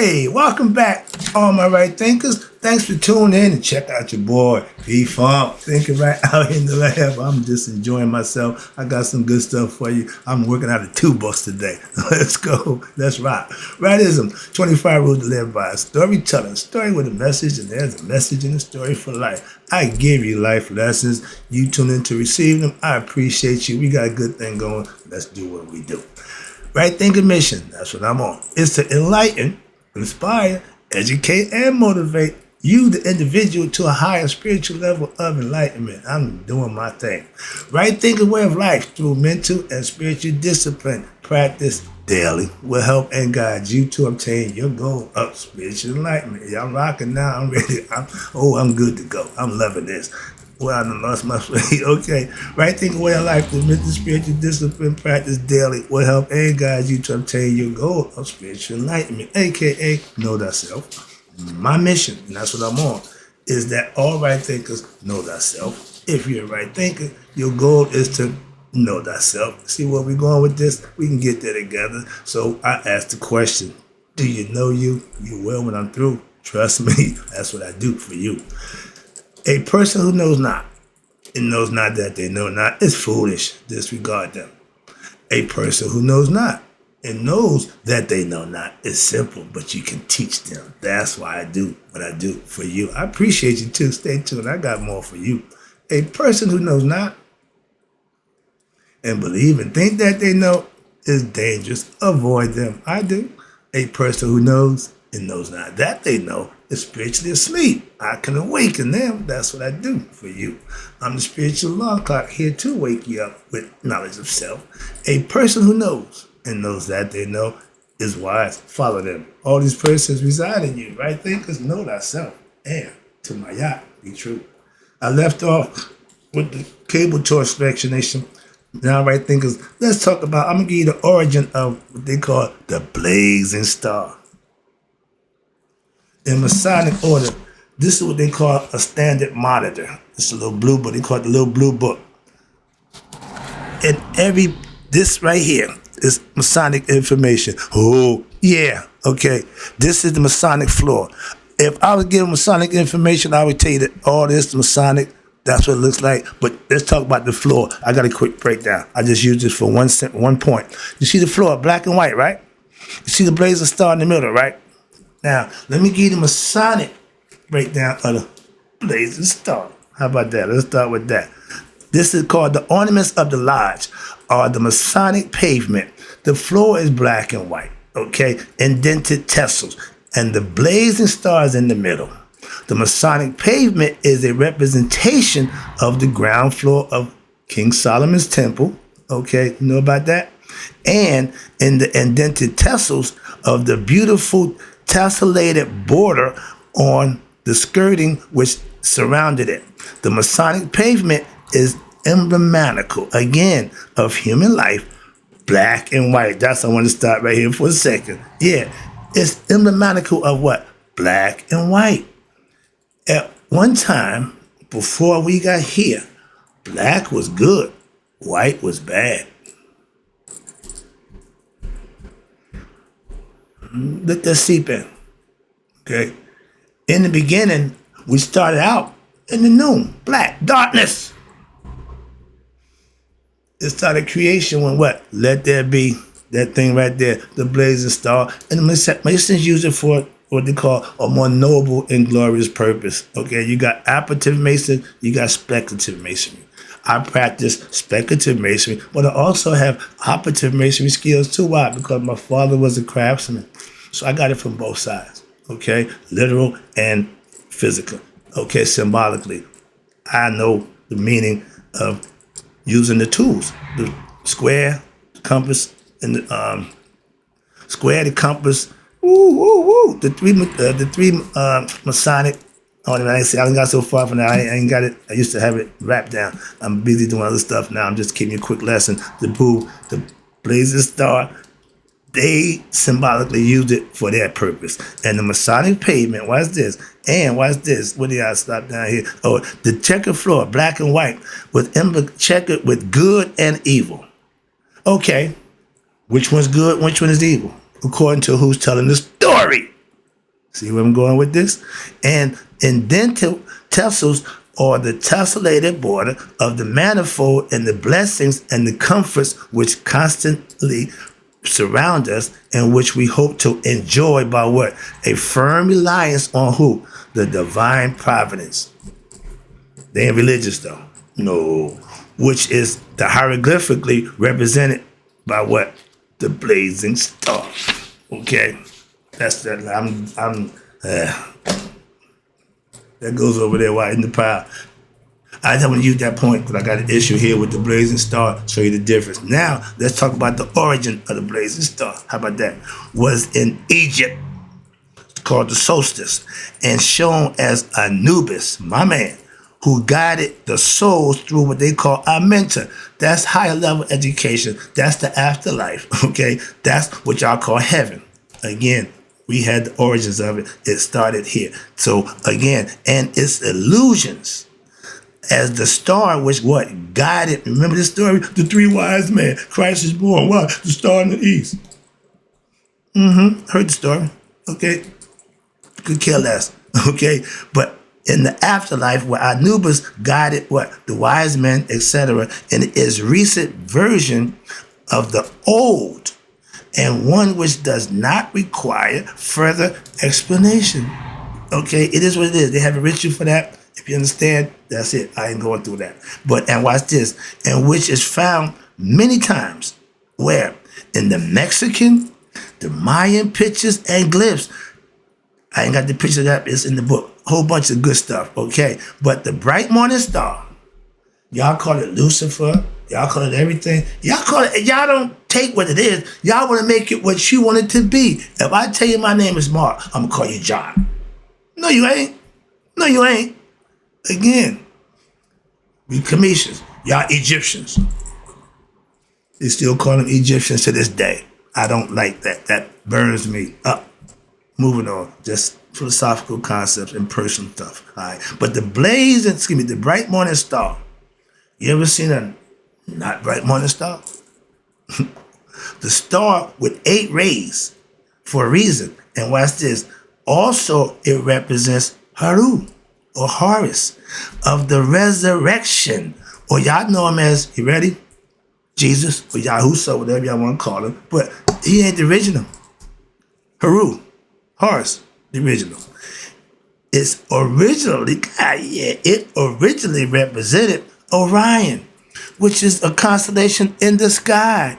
Hey, welcome back, all my right thinkers. Thanks for tuning in and check out your boy, P-Funk. Thinking right out in the lab. I'm just enjoying myself. I got some good stuff for you. I'm working out of 2 books today. Let's go. Let's rock. Rightism, 25 rules to live by. Storytelling, story with a message, and there's a message in the story for life. I give you life lessons. You tune in to receive them. I appreciate you. We got a good thing going. Let's do what we do. Right thinking mission, that's what I'm on, is to enlighten, inspire, educate, and motivate you, the individual, to a higher spiritual level of enlightenment. I'm doing my thing. Right thinking way of life through mental and spiritual discipline, practice daily, will help and guide you to obtain your goal of spiritual enlightenment. Y'all rocking now. I'm ready. I'm good to go. I'm loving this. Well, I done lost my way. Okay. Right thinking way of life through mental, spiritual discipline, practice daily, will help and guide you to obtain your goal of spiritual enlightenment, aka know thyself. My mission, and that's what I'm on, is that all right thinkers know thyself. If you're a right thinker, your goal is to know thyself. See where we're going with this? We can get there together. So I ask the question, do you know you? You will when I'm through. Trust me, that's what I do for you. A person who knows not, and knows not that they know not, is foolish. Disregard them. A person who knows not, and knows that they know not, is simple, but you can teach them. That's why I do what I do for you. I appreciate you too. Stay tuned. I got more for you. A person who knows not, and believe and think that they know, is dangerous. Avoid them. I do. A person who knows and knows not that they know is spiritually asleep. I can awaken them. That's what I do for you. I'm the spiritual alarm clock here to wake you up with knowledge of self. A person who knows and knows that they know is wise. Follow them. All these persons reside in you. Right thinkers, know thyself. And to my yacht, be true. I left off with the cable torch explanation. Now, right thinkers, let's talk about, I'm going to give you the origin of what they call the blazing star. In Masonic order, this is what they call a standard monitor. It's a little blue book. They call it the little blue book. And this right here is Masonic information. Oh, yeah, okay. This is the Masonic floor. If I was giving Masonic information, I would tell you that all this Masonic, that's what it looks like. But let's talk about the floor. I got a quick breakdown. I just used this for one point. You see the floor, black and white, right? You see the blazing star in the middle, right? Now, let me give you the Masonic breakdown of the blazing star. How about that? Let's start with that. This is called the ornaments of the lodge, or the Masonic pavement. The floor is black and white, okay? Indented tassels, and the blazing star is in the middle. The Masonic pavement is a representation of the ground floor of King Solomon's temple, okay? You know about that? And in the indented tassels of the beautiful tessellated border on the skirting which surrounded it. The Masonic pavement is emblematical, again, of human life, black and white. That's I want to start right here for a second. Yeah, it's emblematical of what? Black and white. At one time, before we got here, black was good, white was bad. Let that seep in, okay? In the beginning, we started out in the noon, black, darkness. It started creation when what? Let there be, that thing right there, the blazing star. And the Masons use it for what they call a more noble and glorious purpose, okay? You got apparative masonry, you got speculative masonry. I practice speculative masonry, but I also have operative masonry skills too. Why? Because my father was a craftsman. So I got it from both sides, okay? Literal and physical, okay? Symbolically, I know the meaning of using the tools, the square, the compass, and the square, the compass, the three Masonic. Oh, I ain't got so far from that. I ain't got it. I used to have it wrapped down. I'm busy doing other stuff now. I'm just giving you a quick lesson. The blazing star, they symbolically used it for that purpose. And the Masonic pavement, watch this. And watch this. What do I stop down here? Oh, the checkered floor, black and white, with checkered with good and evil. Okay, which one's good? Which one is evil? According to who's telling the story. See where I'm going with this? And indented tessels are the tessellated border of the manifold and the blessings and the comforts which constantly surround us and which we hope to enjoy by what? A firm reliance on who? The divine providence. They ain't religious though. No. Which is the hieroglyphically represented by what? The blazing star. Okay? That's that. That goes over there while in the pile. I just want to use that point because I got an issue here with the blazing star. Show you the difference. Now let's talk about the origin of the blazing star. How about that? Was in Egypt, called the solstice, and shown as Anubis, my man, who guided the souls through what they call a mentor. That's higher level education. That's the afterlife. Okay, that's what y'all call heaven. Again, we had the origins of it. It started here. So again, and its illusions as the star which what guided. Remember this story? The three wise men. Christ is born. What? The star in the east. Heard the story. Okay. Could care less. Okay. But in the afterlife, where Anubis guided what? The wise men, etc. in its recent version of the old, and one which does not require further explanation. Okay, it is what it is. They have a ritual for that. If you understand, that's it. I ain't going through that. But, and watch this, and which is found many times, where? In the Mexican, the Mayan pictures and glyphs. I ain't got the picture of that, it's in the book. Whole bunch of good stuff, okay? But the bright morning star, y'all call it Lucifer, y'all call it everything. Y'all call it, y'all don't take what it is. Y'all want to make it what you want it to be. If I tell you my name is Mark, I'm going to call you John. No, you ain't. No, you ain't. Again, we Cometians. Y'all Egyptians. They still call them Egyptians to this day. I don't like that. That burns me up. Moving on. Just philosophical concepts and personal stuff. All right. But the the bright morning star. You ever seen a not bright morning star? The star with 8 rays for a reason. And watch this. Also, it represents Haru or Horus of the resurrection. Or y'all know him as, you ready? Jesus or Yahushua, whatever y'all want to call him. But he ain't the original. Haru, Horus, the original. It originally represented Orion, which is a constellation in the sky.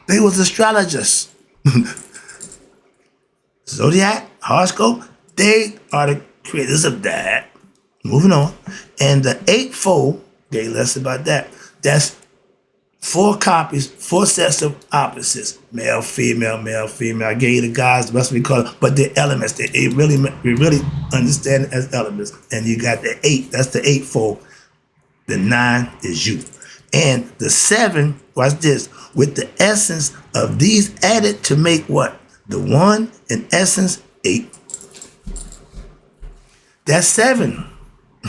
They was astrologists. Zodiac, horoscope, they are the creators of that. Moving on. And the eightfold, okay, less about that. That's 4 copies, 4 sets of opposites. Male, female, male, female. I gave you the guys, the rest we call it, but they're elements. We really understand it as elements. And you got the 8, that's the eightfold. The 9 is you. And the 7, watch this, with the essence of these added to make what? The 1, in essence, 8. That's 7.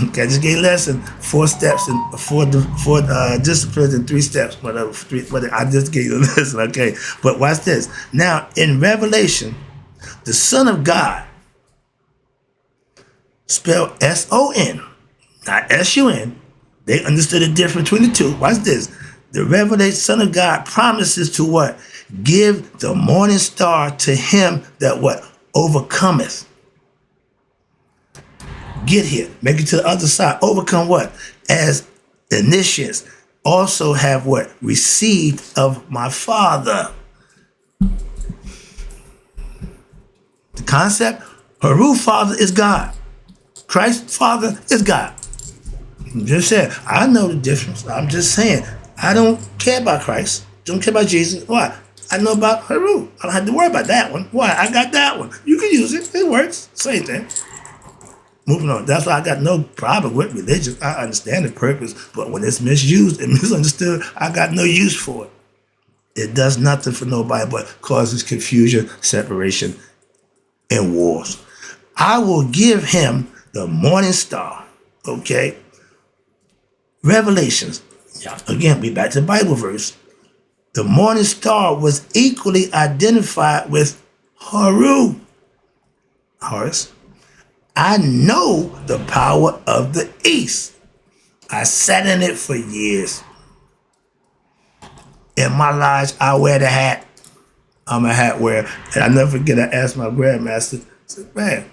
Okay, I just gave a lesson, 4 steps and 4 disciplines and 3 steps. Whatever, I just gave you a lesson, okay? But watch this. Now, in Revelation, the Son of God, spelled S-O-N, not S-U-N. They understood the difference between the two. Watch this. The Revelation Son of God promises to what? Give the morning star to him that what? Overcometh. Get here. Make it to the other side. Overcome what? As initiates. Also have what? Received of my Father. The concept? Haru Father is God. Christ Father is God. Just said, I know the difference. I'm just saying, I don't care about Christ. Don't care about Jesus. Why? I know about Haru. I don't have to worry about that one. Why? I got that one. You can use it. It works. Same thing. Moving on. That's why I got no problem with religion. I understand the purpose, but when it's misused and misunderstood, I got no use for it. It does nothing for nobody but causes confusion, separation, and wars. I will give him the morning star. Okay? Revelations. Yeah. Again, be back to the Bible verse. The morning star was equally identified with Haru. Horace. I know the power of the East. I sat in it for years. In my lodge, I wear the hat. I'm a hat wearer. And I never forget, I asked my grandmaster, I said, man,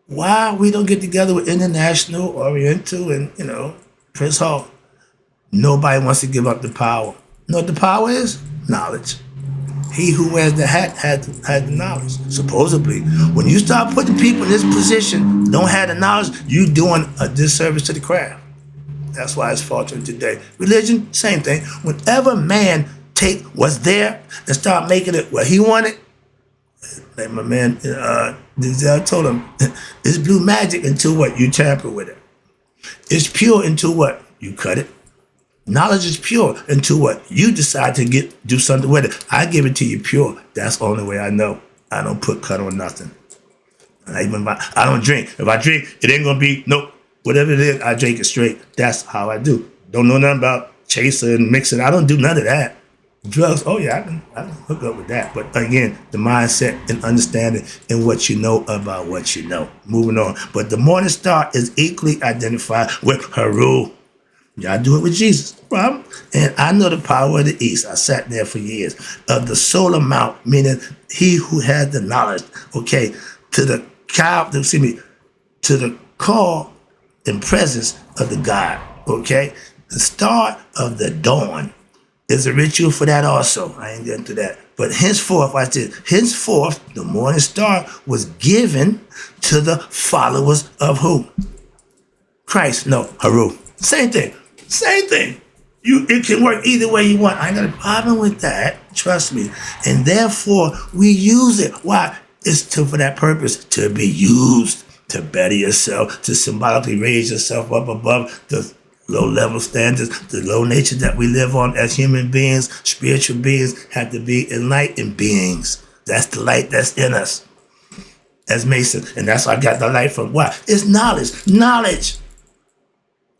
why we don't get together with International, Oriental, and, Prince Hall? Nobody wants to give up the power. You know what the power is? Knowledge. He who wears the hat had the knowledge, supposedly. When you start putting people in this position, don't have the knowledge, you doing a disservice to the craft. That's why it's faltering today. Religion, same thing. Whenever man take what's there and start making it what he wanted, like my man Denzel told him, it's blue magic until what? You tamper with it. It's pure until what? You cut it. Knowledge is pure until what? You decide to do something with it. I give it to you pure. That's the only way I know. I don't put cut on nothing. I don't drink. If I drink, it ain't gonna be, nope. Whatever it is, I drink it straight. That's how I do. Don't know nothing about chaser and mixing. I don't do none of that. Drugs, oh yeah, I can hook up with that. But again, the mindset and understanding and what you know about what you know. Moving on. But the morning star is equally identified with Haru. Y'all do it with Jesus. Problem. And I know the power of the East. I sat there for years. Of the solar mount, meaning he who had the knowledge. Okay, to the call and presence of the God. Okay, the star of the dawn. There's a ritual for that also. I ain't getting to that. But henceforth, watch this. Henceforth, the morning star was given to the followers of who? Christ. No, Haru. Same thing. Same thing. It can work either way you want. I ain't got a problem with that. Trust me. And therefore, we use it. Why? It's for that purpose, to be used, to better yourself, to symbolically raise yourself up above the low-level standards, the low nature that we live on as human beings. Spiritual beings have to be enlightened beings. That's the light that's in us as Masons. And that's why I got the light from. Why? It's knowledge. Knowledge.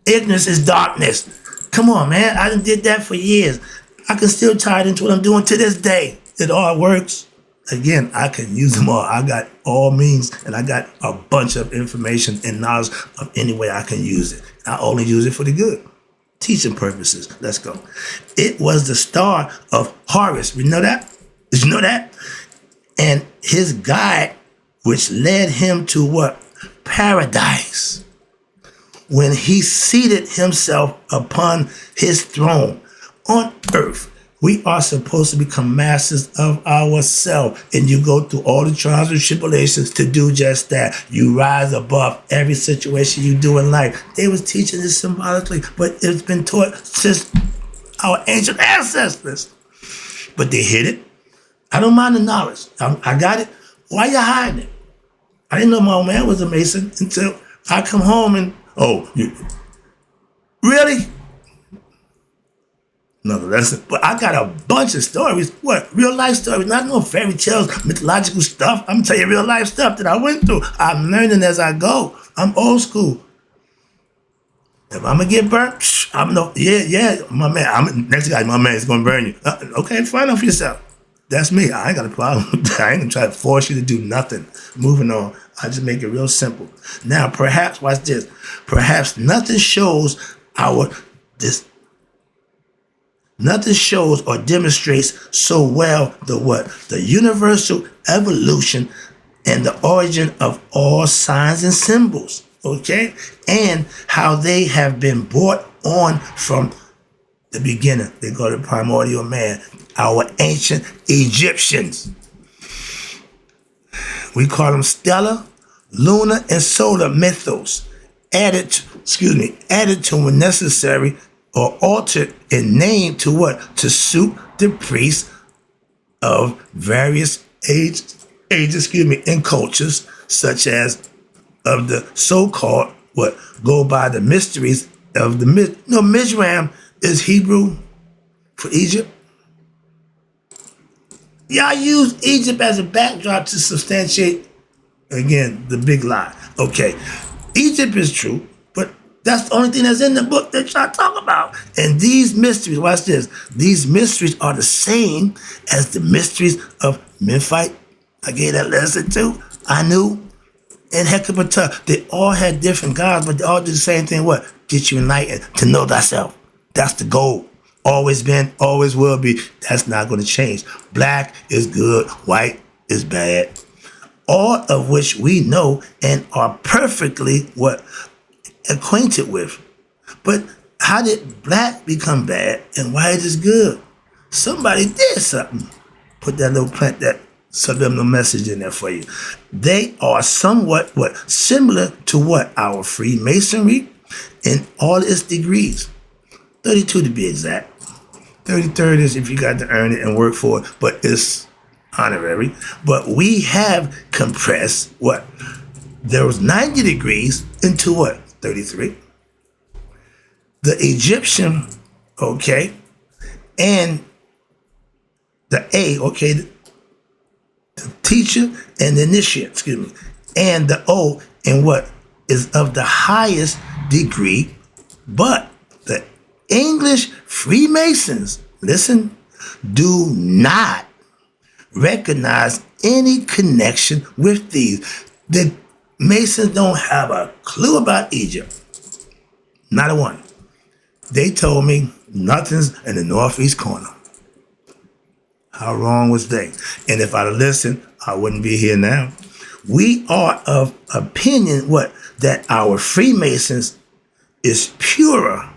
Ignorance is darkness. Come on, man. I done did that for years. I can still tie it into what I'm doing to this day. It all works. Again, I can use them all. I got all means, and I got a bunch of information and knowledge of any way I can use it. I only use it for the good. Teaching purposes. Let's go. It was the star of Horus. We know that? Did you know that? And his guide, which led him to what? Paradise. When he seated himself upon his throne on earth. We are supposed to become masters of ourselves. And you go through all the trials and tribulations to do just that. You rise above every situation you do in life. They was teaching this symbolically, but it's been taught since our ancient ancestors. But they hid it. I don't mind the knowledge. I got it. Why you hiding it? I didn't know my old man was a Mason until I come home and, really? No, that's it. But I got a bunch of stories. What? Real life stories. Not no fairy tales, mythological stuff. I'm gonna tell you real life stuff that I went through. I'm learning as I go. I'm old school. If I'm gonna get burnt, my man. Next guy, my man is gonna burn you. Okay, find out for yourself. That's me. I ain't got a problem with that. I ain't gonna try to force you to do nothing. Moving on. I just make it real simple. Now, perhaps, watch this. Perhaps nothing shows Nothing shows or demonstrates so well the universal evolution and the origin of all signs and symbols, okay? And how they have been brought on from the beginning. They go to primordial man, our ancient Egyptians. We call them stellar, lunar, and solar mythos, added to when necessary or altered in name to what? To suit the priests of various ages, and cultures, such as of the so-called, go by the mysteries of the Mizraim is Hebrew for Egypt. Y'all use Egypt as a backdrop to substantiate, again, the big lie. Okay, Egypt is true, but that's the only thing that's in the book that y'all talk about. And these mysteries, watch this, these mysteries are the same as the mysteries of Memphite. I gave that lesson too. I knew. and Hecapata, they all had different gods, but they all did the same thing. What? Get you enlightened, to know thyself. That's the goal. Always been, always will be. That's not going to change. Black is good, white is bad. All of which we know and are perfectly what? Acquainted with. But how did black become bad and white is good? Somebody did something. Put that little plant, that subliminal message in there for you. They are somewhat what? Similar to what? Our Freemasonry in all its degrees. 32 to be exact. 33rd is if you got to earn it and work for it, but it's honorary. But we have compressed what? There was 90 degrees into what? 33. The Egyptian, okay, and the A, okay, the teacher and the initiate, excuse me, and the O in what is of the highest degree, but the English Freemasons, listen, do not recognize any connection with these. The Masons don't have a clue about Egypt. Not a one. They told me nothing's in the northeast corner. How wrong was they? And if I'd have listened, I wouldn't be here now. We are of opinion, what? That our Freemasons is purer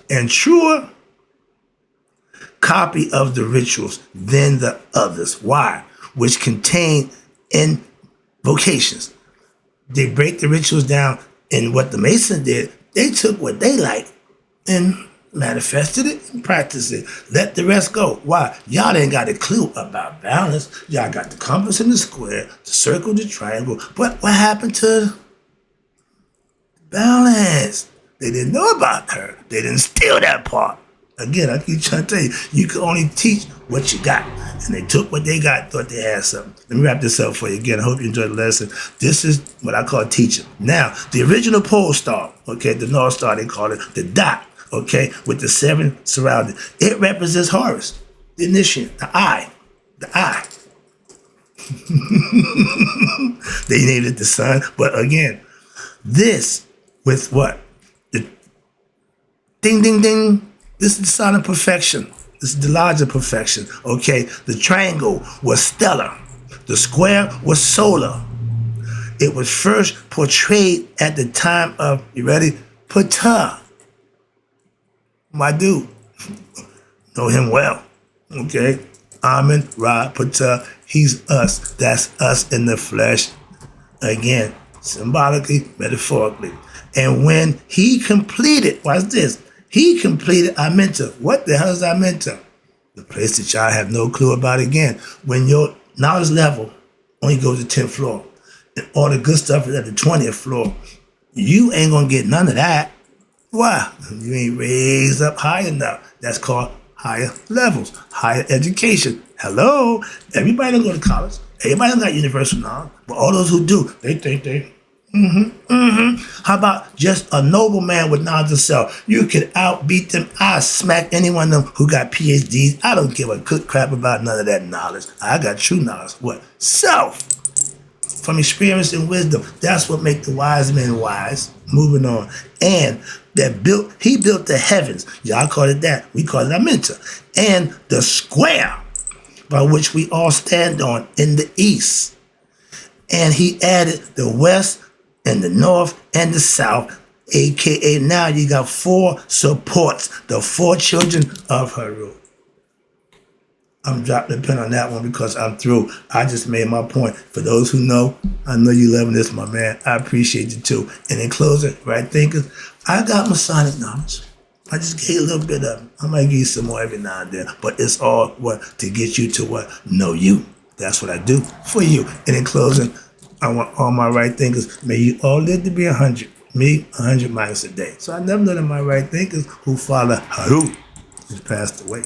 and truer copy of the rituals than the others. Why? Which contain invocations. They break the rituals down, and what the Masons did, they took what they liked and manifested it and practiced it. Let the rest go. Why? Y'all ain't got a clue about balance. Y'all got the compass and the square, the circle, the triangle. But what happened to balance? They didn't know about her. They didn't steal that part. Again, I keep trying to tell you, you can only teach what you got. And they took what they got, thought they had something. Let me wrap this up for you again. I hope you enjoyed the lesson. This is what I call teaching. Now, the original pole star, okay, the North Star, they call it the dot, okay, with the 7 surrounding. It represents Horus, the initiate, the eye, the eye. They named it the sun, but again, this with what? The ding, ding, ding. This is the sign of perfection. This is the lodge of perfection. Okay, the triangle was stellar. The square was solar. It was first portrayed at the time of, you ready? Ptah. My dude. Know him well. Okay. Amen, Ra, Ptah. He's us. That's us in the flesh. Again, symbolically, metaphorically. And when he completed, watch this, he completed Amenta. What the hell is Amenta? The place that y'all have no clue about again. When your knowledge level only goes to 10th floor, and all the good stuff is at the 20th floor, you ain't gonna get none of that. Why? You ain't raised up high enough. That's called higher levels, higher education. Hello? Everybody don't go to college. Everybody don't got universal knowledge. But all those who do, they think they How about just a noble man with knowledge of self? You can outbeat them. I smack any one of them who got PhDs. I don't give a good crap about none of that knowledge. I got true knowledge. What? Self. From experience and wisdom. That's what make the wise men wise. Moving on. And he built the heavens. Y'all call it that. We call it Amenta. And the square by which we all stand on in the east. And he added the west and the north and the south, aka now you got 4 supports, the 4 children of Haru. I'm dropping the pen on that one because I'm through. I just made my point. For those who know, I know you loving this, my man. I appreciate you too. And in closing, right thinkers, I got Masonic knowledge. I just gave a little bit of it. I might give you some more every now and then, but it's all what to get you to what? Know you. That's what I do for you. And in closing, I want all my right thinkers, may you all live to be 100. Me, 100 miles a day. So I never know that my right thinkers who follow Haru has passed away.